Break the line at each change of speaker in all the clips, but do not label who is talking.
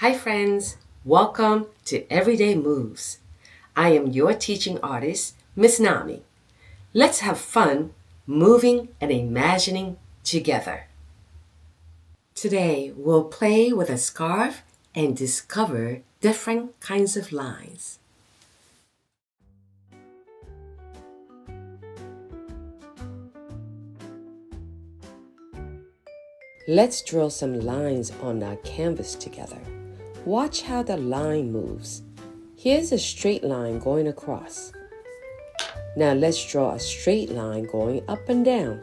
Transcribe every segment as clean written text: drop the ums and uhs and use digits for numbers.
Hi friends, welcome to Everyday Moves. I am your teaching artist, Miss Nami. Let's have fun moving and imagining together. Today we'll play with a scarf and discover different kinds of lines. Let's draw some lines on our canvas together. Watch how the line moves. Here's a straight line going across. Now let's draw a straight line going up and down.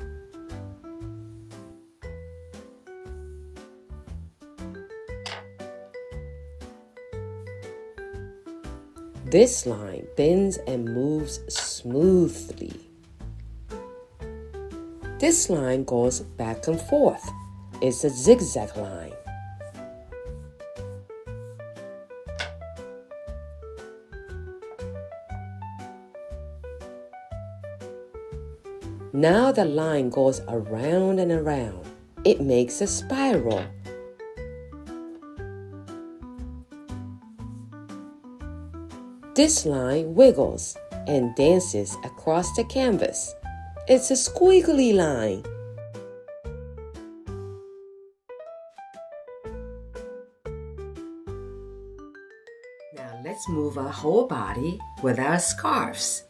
This line bends and moves smoothly. This line goes back and forth. It's a zigzag line. Now the line goes around and around. It makes a spiral. This line wiggles and dances across the canvas. It's a squiggly line. Now let's move our whole body with our scarves.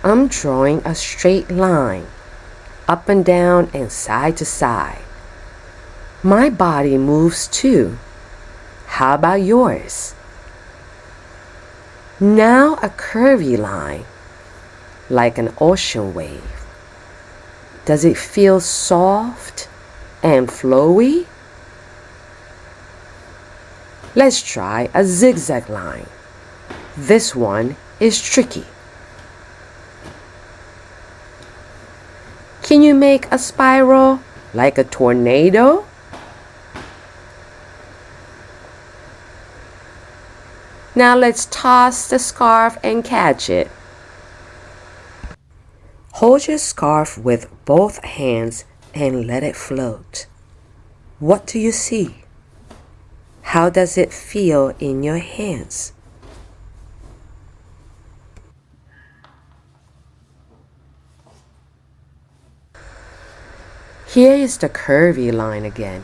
I'm drawing a straight line, up and down and side to side. My body moves too. How about yours? Now a curvy line, like an ocean wave. Does it feel soft and flowy? Let's try a zigzag line. This one is tricky. Can you make a spiral like a tornado? Now let's toss the scarf and catch it. Hold your scarf with both hands and let it float. What do you see? How does it feel in your hands? Here is the curvy line again.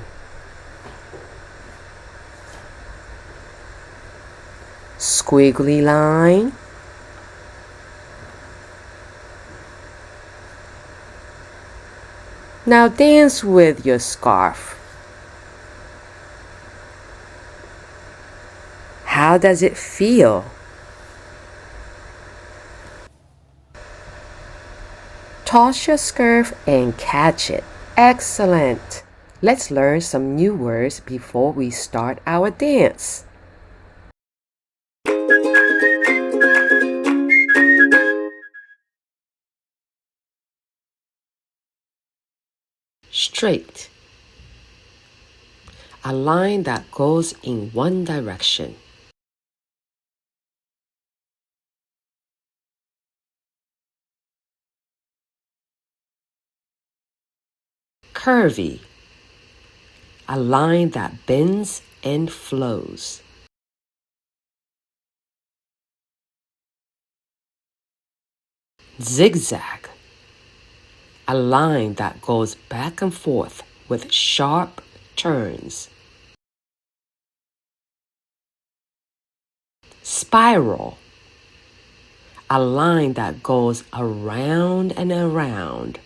Squiggly line. Now dance with your scarf. How does it feel? Toss your scarf and catch it. Excellent! Let's learn some new words before we start our dance. Straight. A line that goes in one direction. Curvy. A line that bends and flows. Zigzag. A line that goes back and forth with sharp turns. Spiral. A line that goes around and around.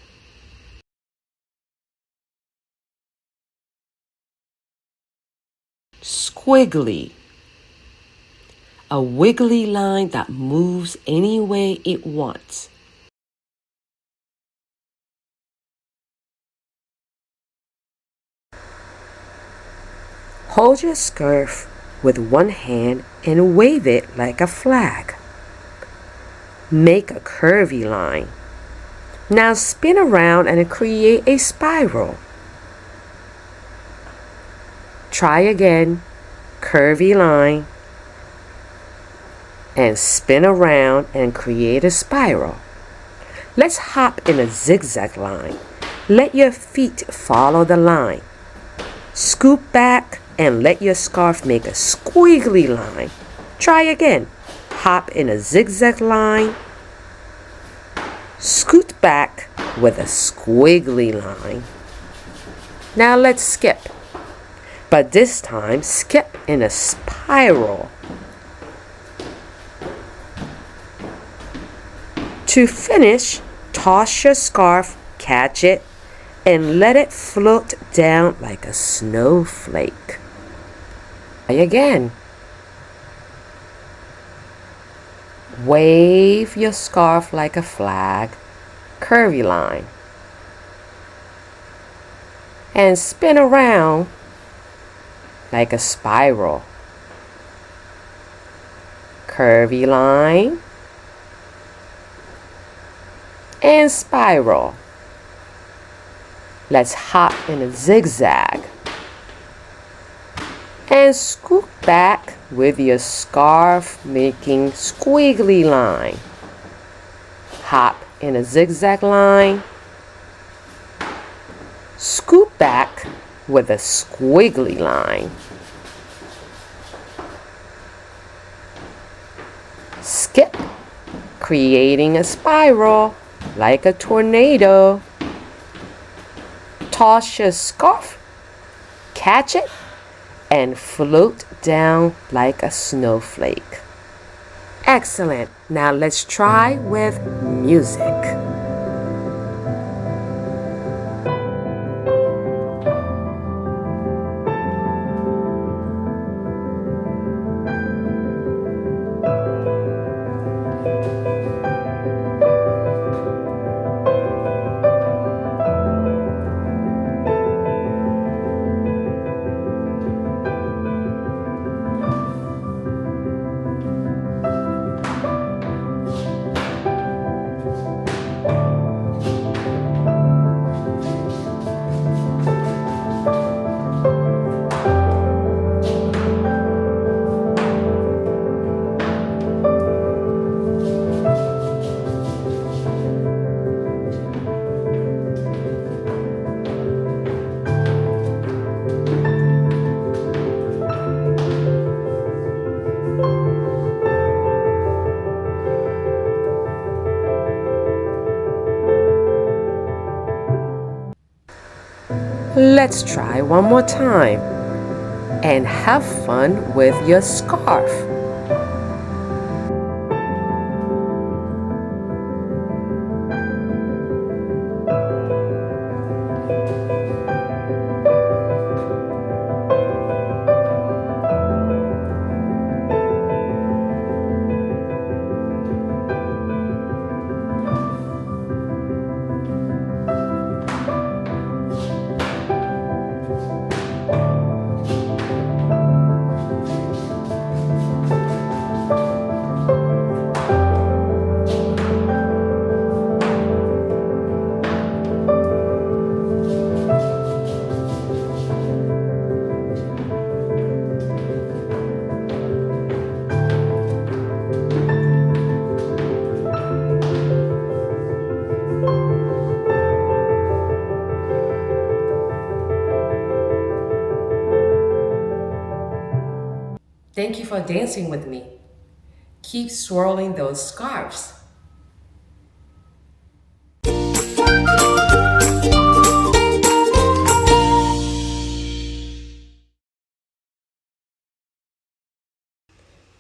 Squiggly. A wiggly line that moves any way it wants. Hold your scarf with one hand and wave it like a flag. Make a curvy line. Now spin around and create a spiral. Try again. Curvy line. And spin around and create a spiral. Let's hop in a zigzag line. Let your feet follow the line. Scoop back and let your scarf make a squiggly line. Try again. Hop in a zigzag line. Scoot back with a squiggly line. Now let's skip. But this time, skip in a spiral. To finish, toss your scarf, catch it, and let it float down like a snowflake. Try again. Wave your scarf like a flag, curvy line. And spin around like a spiral. Curvy line and spiral. Let's hop in a zigzag and scoop back with your scarf making squiggly line. Hop in a zigzag line. Scoop back with a squiggly line. Skip, creating a spiral like a tornado. Toss your scarf, catch it, and float down like a snowflake. Excellent. Now let's try with music. Let's try one more time and have fun with your scarf. Thank you for dancing with me. Keep swirling those scarves.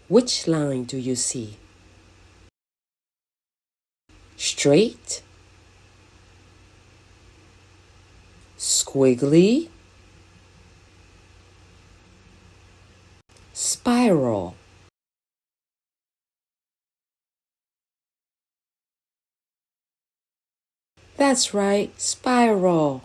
Which line do you see? Straight? Squiggly? Spiral? That's right, spiral.